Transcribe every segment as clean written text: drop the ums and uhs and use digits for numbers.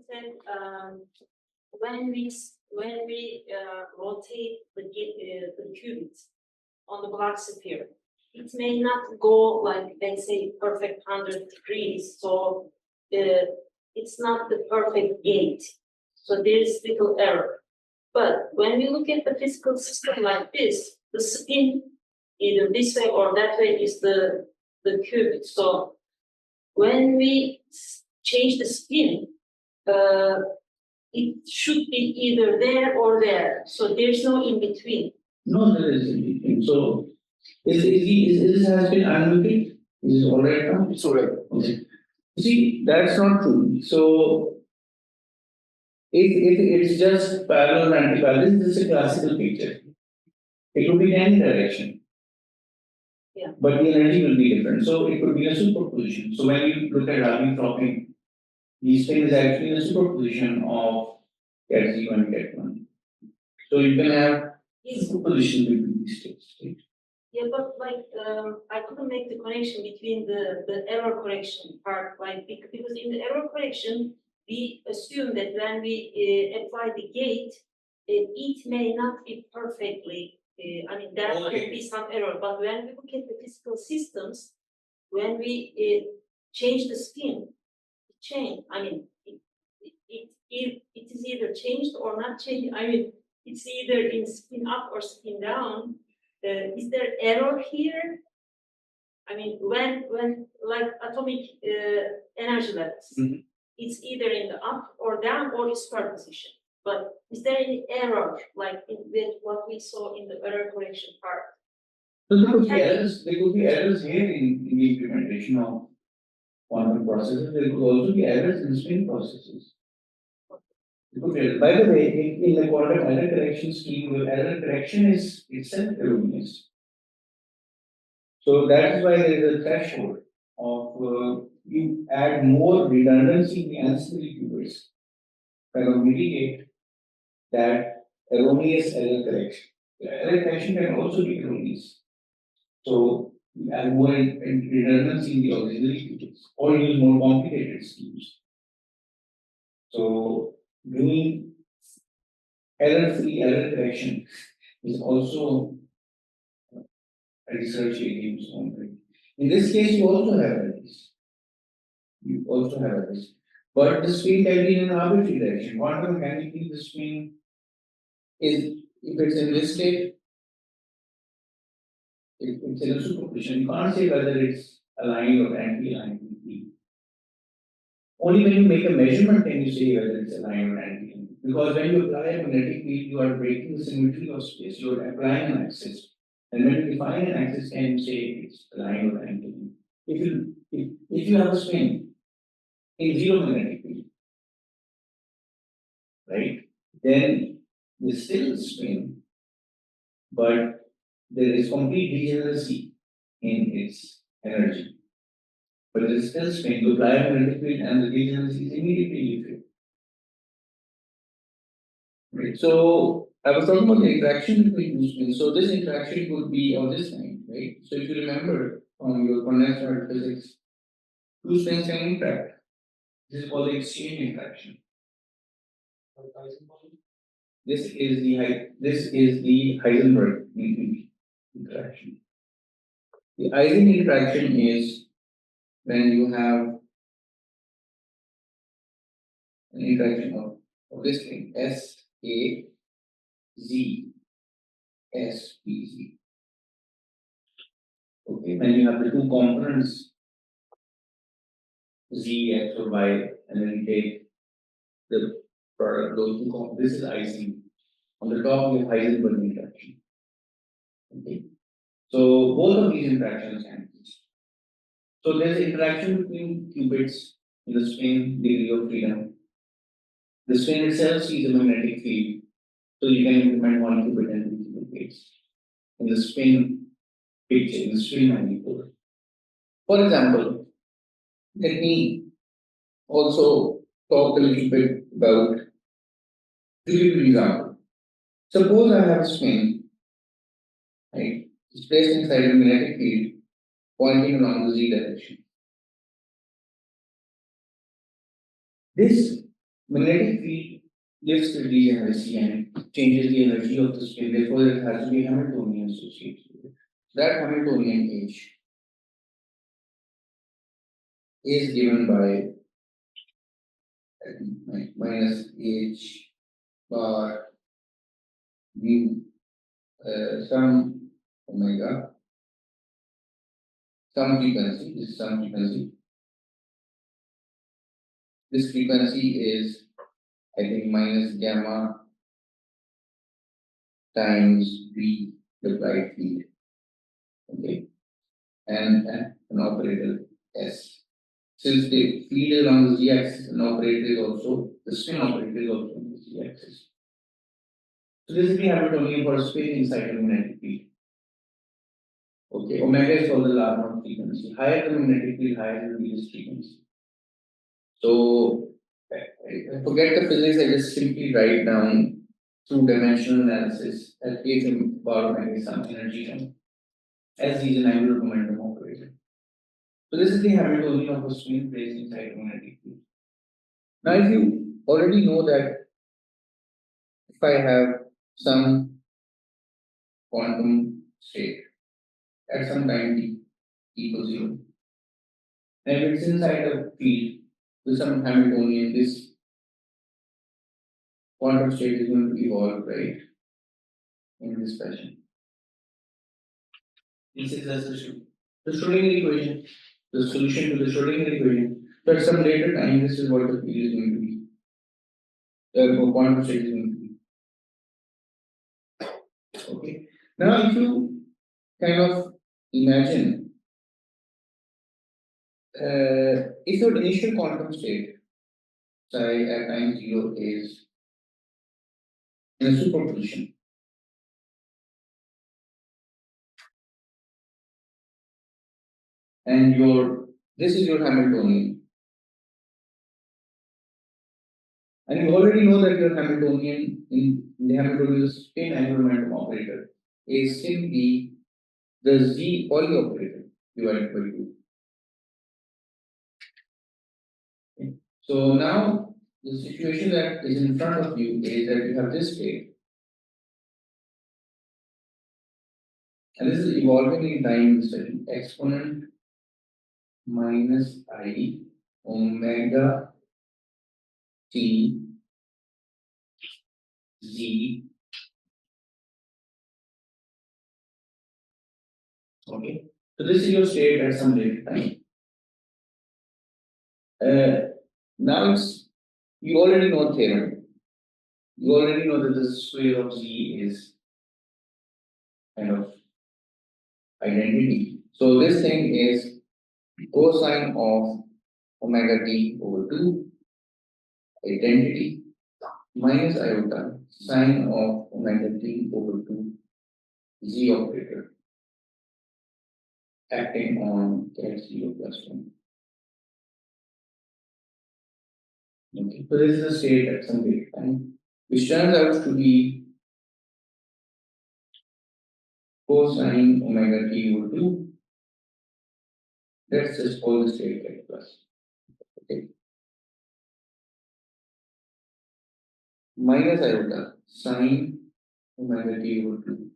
said when we rotate the qubit on the black sphere, it may not go like, let's say, perfect 100 degrees. So it's not the perfect gate. So there's little error. But when we look at the physical system like this, the spin either this way or that way is the qubit. So when we change the spin, it should be either there or there. So there's no in between. No, there is in between. So is this has been unmuted? Is it all right now? It's all right. Okay. See, that's not true. So it's just parallel and anti-parallel. This is a classical picture. It could be in any direction. Yeah. But the energy will be different. So it could be a superposition. So when you look at Rabi-Tropping, the spin is actually a superposition of cat 0 and cat 1. So you can have superposition between these states. Yeah, but like I couldn't make the connection between the error correction part, like because in the error correction we assume that when we apply the gate, it may not be perfectly. I mean, there could be some error, but when we look at the physical systems, when we change the spin, I mean, it is either changed or not changed. I mean, it's either in spin up or spin down. Is there error here? I mean, when like atomic energy levels, it's either in the up or down or in superposition. But is there any error like with what we saw in the error correction part? So there could be errors. There could be errors here in the implementation of quantum processes. There could also be errors in spin processes. By the way, in the quantum error correction scheme, the error correction is itself erroneous. So that is why there is a threshold of you add more redundancy in the ancillary qubits kind of mitigate that erroneous error correction. The error correction can also be erroneous. So you add more redundancy in the auxiliary qubits or use more complicated schemes. So doing error-free error correction is also a research area in its own right. In this case, you also have errors. You also have errors. But the spin can be in an arbitrary direction. Quantum mechanically, the spin is, if it's in this state, it's in a superposition. You can't say whether it's aligned or anti-aligned. Only when you make a measurement can you say whether it's aligned or anti-aligned. Because when you apply a magnetic field, you are breaking the symmetry of space. You are applying an axis. And when you define an axis, can you say it's aligned or anti-aligned. If you have a spin in zero magnetic field, right, then you still spin, but there is complete degeneracy in its energy. But it is still spin. You apply a magnetic field and the degeneracy is immediately lifted. Right. So I was talking about the interaction between two spins. So this interaction could be of this kind, right? So if you remember from your condensed matter physics, two spins can interact. This is called the exchange interaction. This is the Heisenberg interaction. The Eisen interaction is when you have an interaction of this thing S A Z S P Z. Okay, when you have the two components Z, X, or Y, and then you take the product of those two components. This is Eisen. On the top, you have Heisenberg interaction. Okay, so both of these interactions can exist. So there's interaction between qubits in the spin degree of freedom. The spin itself sees a magnetic field, so you can implement one qubit and two qubit gates in the spin picture, in the spin manifold. For example, let me also talk a little bit about to give you an example. Suppose I have a spin, right? It's placed inside a magnetic field pointing along the z direction. This magnetic field lifts the energy and changes the energy of the spin. Therefore, it has to be Hamiltonian associated with it. That Hamiltonian H is given by minus H bar mu some omega, some frequency. This is some frequency. This frequency is, I think, minus gamma times V, the bright field. Okay, and an operator S. Since the field is along the z-axis, an operator is also, the spin operator is also on the z-axis. So this is the Hamiltonian for a spin inside a magnetic field. Okay, omega is called the Lamarck frequency. Higher the magnetic field, higher will be this frequency. So I forget the physics, I just simply write down through dimensional analysis that H bar omega is some energy term. S is an angular momentum operator. So this is the Hamiltonian of a spin placed inside a magnetic field. Now if you already know that if I have some quantum state at some time t equals 0, and if it's inside a field with some Hamiltonian, this quantum state is going to evolve, right, in this fashion. This is the Schrodinger equation, the solution to the Schrodinger equation. So at some later time, this is what the field is going to be. The quantum state is going to be. Okay. Now, if you kind of imagine, if your initial quantum state, say at time 0, is in a superposition, and this is your Hamiltonian, and you already know that your Hamiltonian in the Hamiltonian spin angular momentum operator is simply the Z Pauli operator divided by 2. Okay. So now the situation that is in front of you is that you have this state, and this is evolving in time study exponent minus I omega t z. Okay, so this is your state at some later time. Now you already know the theorem. You already know that the square of z is kind of identity. So this thing is cosine of omega t over 2 identity minus iota sine of omega t over 2 z operator acting on x0 plus 1. Okay, so this is a state at some later time, which turns out to be cosine omega t over 2. Let's just call the state x plus. Okay. Minus iota sine omega t over 2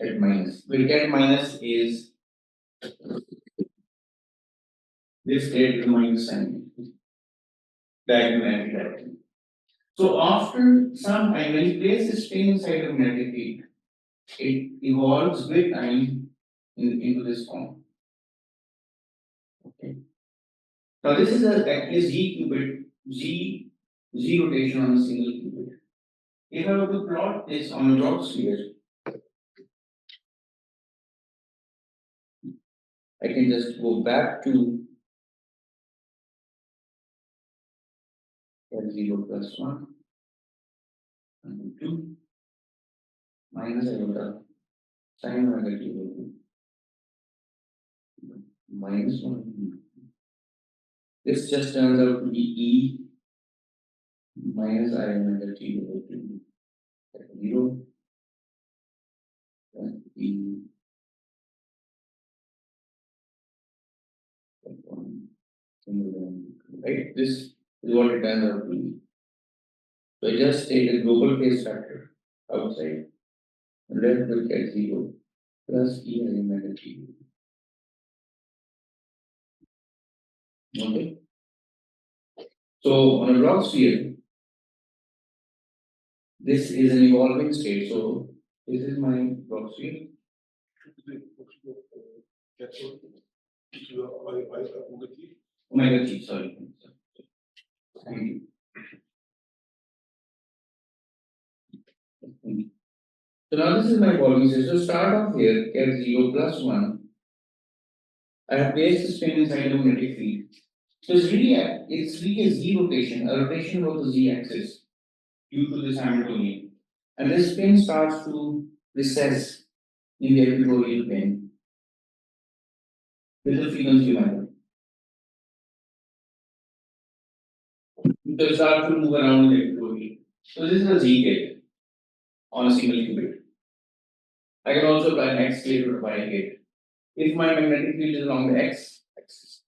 at minus. Where at minus is this state is minus sign diagonally directly. So after some time, when you place the spin inside the magnetic field, it evolves with time into this form. Okay. Now this is actually z qubit, z rotation on a single qubit. If I were to plot this on a log sphere, I can just go back to L0 plus 1 and 2 minus iota sine omega t over 2 minus 1. This just turns out to be E minus I omega t over 2 at 0 and E at 1 single right? This is what it turns out to be. So I just take the global phase factor outside, and let look at 0 plus E element at 0. Okay. So on a block sphere, this is an evolving state. So this is my block sphere. Omega G, sorry. Thank you. So now this is my evolving state. So start off here, get 0 plus 1. I have placed the spin inside the magnetic field. So it's really a z rotation, a rotation of the z axis due to this Hamiltonian. And this spin starts to recess in the equatorial plane with the frequency matter. It starts to move around the equatorial. So this is a z gate on a single qubit. I can also apply an x gate or a y gate. If my magnetic field is along the x axis,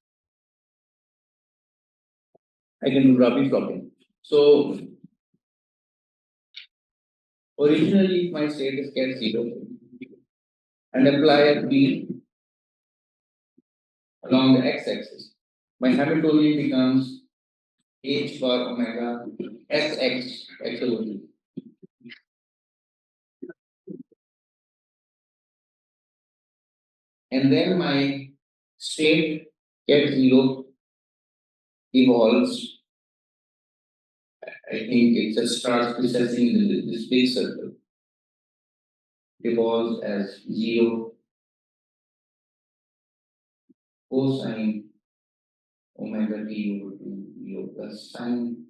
I can do Rabi plotting. So originally my state is get 0 and apply a B along the x-axis. My Hamiltonian becomes h bar omega sx x over t. And then my state get 0 evolves. I think it just starts precessing this big circle. Evolves as 0 cosine omega t over 2 0 plus sine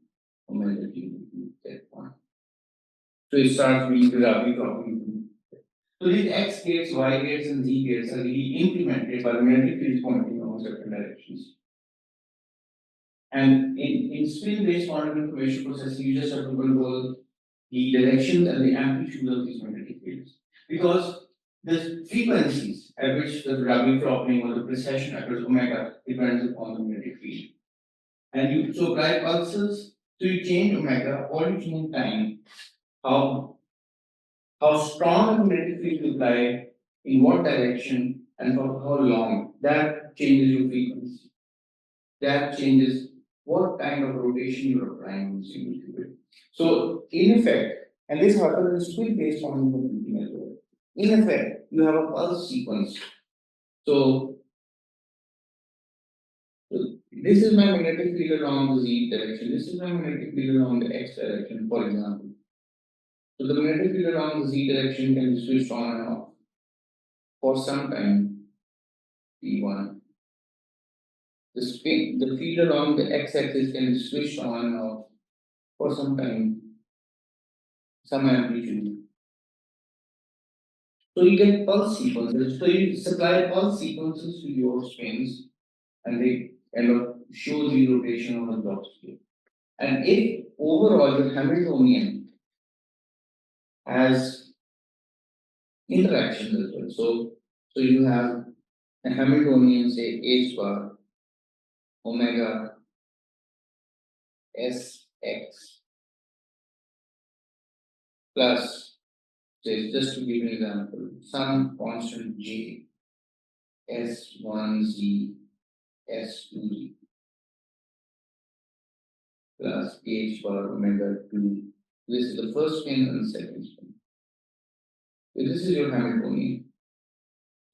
omega t over 2 get 1. So it starts being graphically talking. So these x gates, y gates, and z gates are really implemented by the magnetic field pointing in certain directions. And in spin-based quantum information processing, you just have to control the direction and the amplitude of these magnetic fields. Because the frequencies at which the Rabi flattening or the precession occurs omega depends upon the magnetic field. And you so apply pulses, so you change omega or you change time. How strong the magnetic field you apply, in what direction, and for how long, that changes your frequency. That changes what kind of rotation you're applying on single qubit. So, in effect, and this happens in spin-based quantum computing as well. In effect, you have a pulse sequence. So this is my magnetic field along the z direction. This is my magnetic field along the x direction, for example. So the magnetic field along the z direction can be switched on and off for some time, t1. The field along the x-axis can be switched on and off for some time, some amplitude. So you get pulse sequences. So you supply pulse sequences to your spins, and they kind of show the rotation of the block scale. And if overall the Hamiltonian has interactions as well. So you have a Hamiltonian, say h bar omega sx plus, say, just to give you an example, some constant j s1z s2z plus h bar omega 2. This is the first spin and the second spin. So this is your Hamiltonian.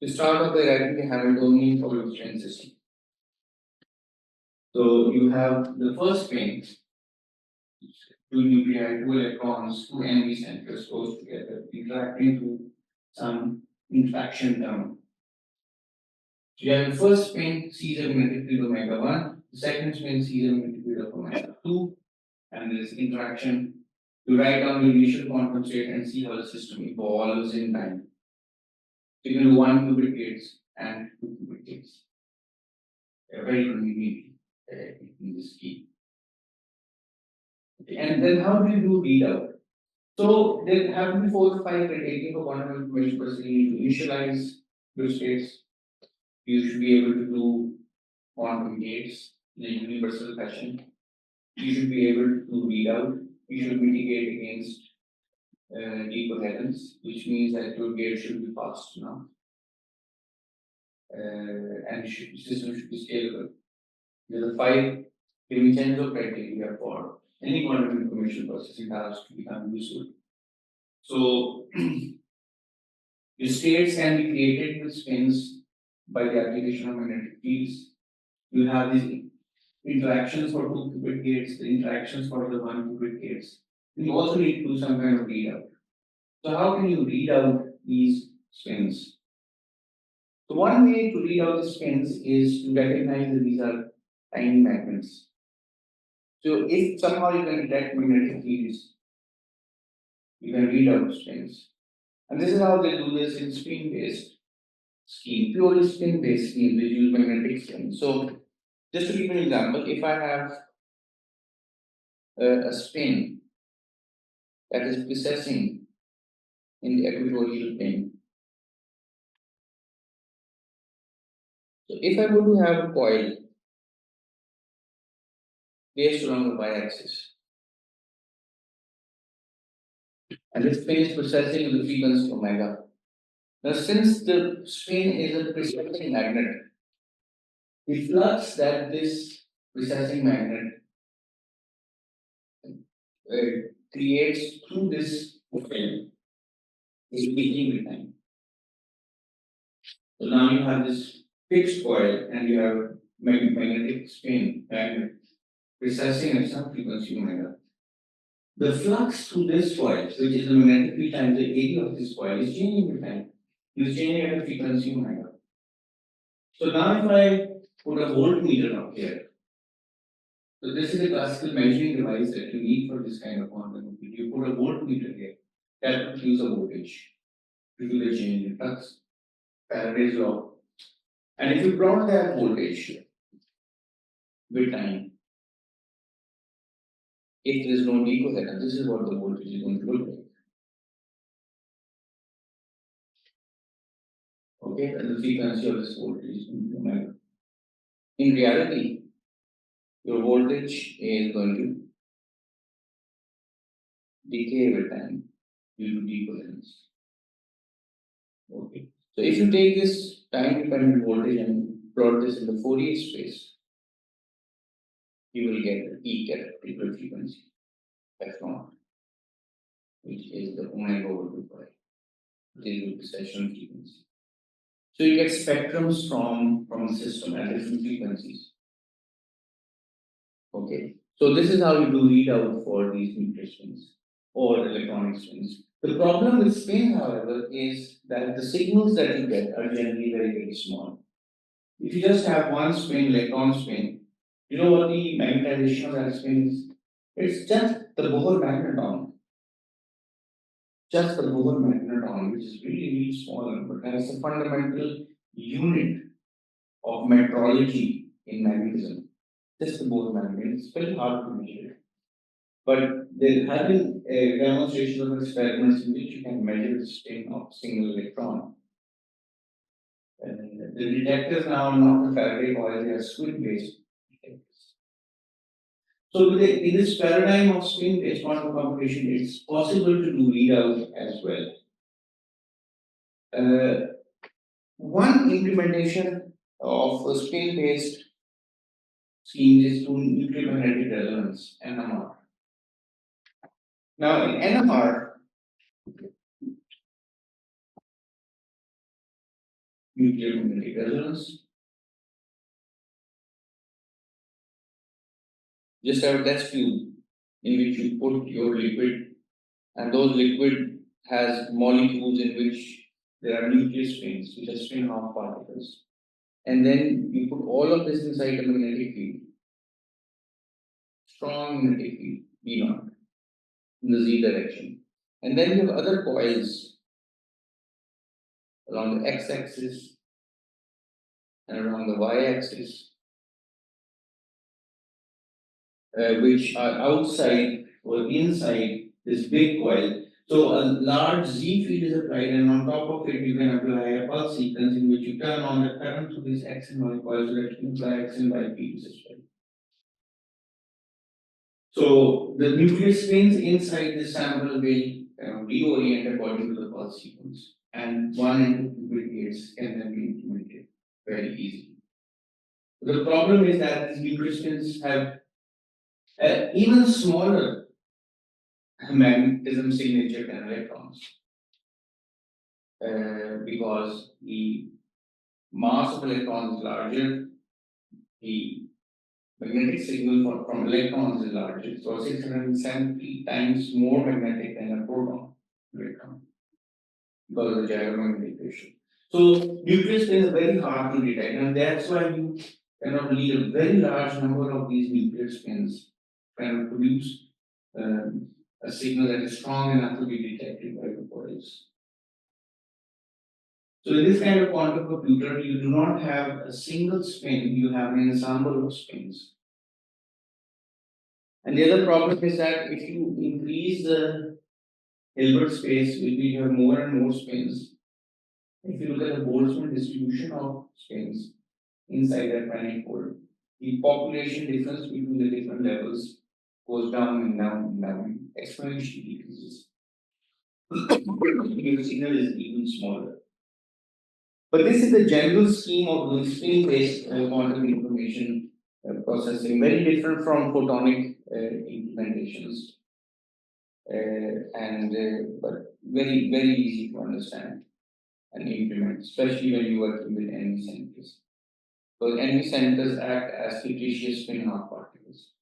To start off by writing the Hamiltonian for your spin system. So you have the first spin, two nuclei, two electrons, two NV centers close together, interacting through some interaction term. So you have the first spin sees a magnetic field of omega 1, the second spin sees a magnetic field of omega 2, and there is interaction. You write down the initial quantum state and see how the system evolves in time. So you can do 1 qubit gates and 2 qubit gates. They are very convenient in this scheme. And then how do you do readout? So there have to be 4 to 5 criteria for quantum information processing. You need to initialize your states. You should be able to do quantum gates. in a universal fashion. You should be able to read out, you should mitigate against decoherence, which means that your gate should be fast enough. And system should be scalable. There are 5 Vincenzo criteria for any quantum information processing tasks to become useful. So, the states can be created with spins by the application of magnetic fields. You have these interactions for 2 qubit gates, the interactions for the 1 qubit gates. You also need to do some kind of readout. So, how can you read out these spins? So, one way to read out the spins is to recognize that these are tiny magnets. So, if somehow you can detect magnetic fields, you can read out spins. And this is how they do this in spin-based scheme, purely spin-based scheme, they use magnetic spin. So, just to give an example, if I have a spin that is precessing in the equatorial plane. So, if I were to have a coil based along the y-axis, and this spin is precessing with the frequency omega. Now, since the spin is a precessing magnet, the flux that this precessing magnet creates through this coil is decreasing with time. So now you have this fixed coil and you have magnetic spin magnet precessing at some frequency omega. The flux through this coil, which is the magnetic field times the area of this coil, is changing with time. It is changing at a frequency omega. So now if I put a voltmeter up here, so this is a classical measuring device that you need for this kind of quantum field. You put a voltmeter here that will produce a voltage to do the change in flux. Faraday's law. And if you plot that voltage with time, if there is no decoherence, this is what the voltage is going to look like. Okay, and the frequency of this voltage is going to be omega. In reality, your voltage is going to decay with time due to decoherence. Okay, so if you take this time dependent voltage and plot this in the Fourier space, you will get a peak at a particular frequency, F0, which is the omega over 2 pi. This will be session frequency. So you get spectrums from the system at different frequencies. Okay, so this is how you do readout for these nuclear spins or electronic spins. The problem with spin, however, is that the signals that you get are generally very, very small. If you just have one spin, electron spin, you know what the magnetization of that spin is? It's just the Bohr magneton. Just the Bohr magneton, which is really, really small, but has a fundamental unit of metrology in magnetism. Just the Bohr magnet. It's very hard to measure. But there have been demonstrations of experiments in which you can measure the spin of a single electron. The detectors now are not the Faraday coil, they are squid-based detectors. So in this paradigm of spin-based quantum computation, it's possible to do readout as well. One implementation of a spin-based schemes is through nuclear magnetic resonance, NMR. Now in NMR, nuclear magnetic resonance, just have a test tube in which you put your liquid, and those liquid has molecules in which there are nuclear spins, which are spin half particles. And then you put all of this inside a magnetic field, strong magnetic field, B0, in the Z direction. And then you have other coils along the x-axis and along the y-axis, which are outside or inside this big coil. So a large Z field is applied, and on top of it, you can apply a pulse sequence in which you turn on the current through this X and Y coil so that you can apply X and Y fields as well. So the nuclear spins inside the sample will reorient according to the pulse sequence, and one and two qubit gates can then be implemented very easily. The problem is that these nuclear spins have even smaller magnetism signature than electrons, because the mass of electrons is larger, the magnetic signal from electrons is larger, so 670 times more magnetic than a proton electron because of the gyromagnetic ratio. So nuclear spin is very hard to detect, and that's why you cannot need a very large number of these nuclear spins to produce a signal that is strong enough to be detected by the coils. So in this kind of quantum computer, you do not have a single spin, you have an ensemble of spins. And the other problem is that if you increase the Hilbert space, which you have more and more spins, if you look at the Boltzmann distribution of spins inside that manifold, the population difference between the different levels goes down and down and down, exponentially decreases. Your signal is even smaller. But this is the general scheme of the spin-based quantum information processing, very different from photonic implementations, but very easy to understand and implement, especially when you work with NV centers. Because NV centers act as fictitious spin half particles.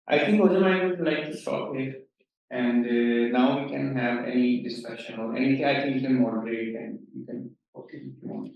I think Ojamai would like to stop here, and now we can have any discussion or anything. I think you can moderate and you can. Okay, if you want.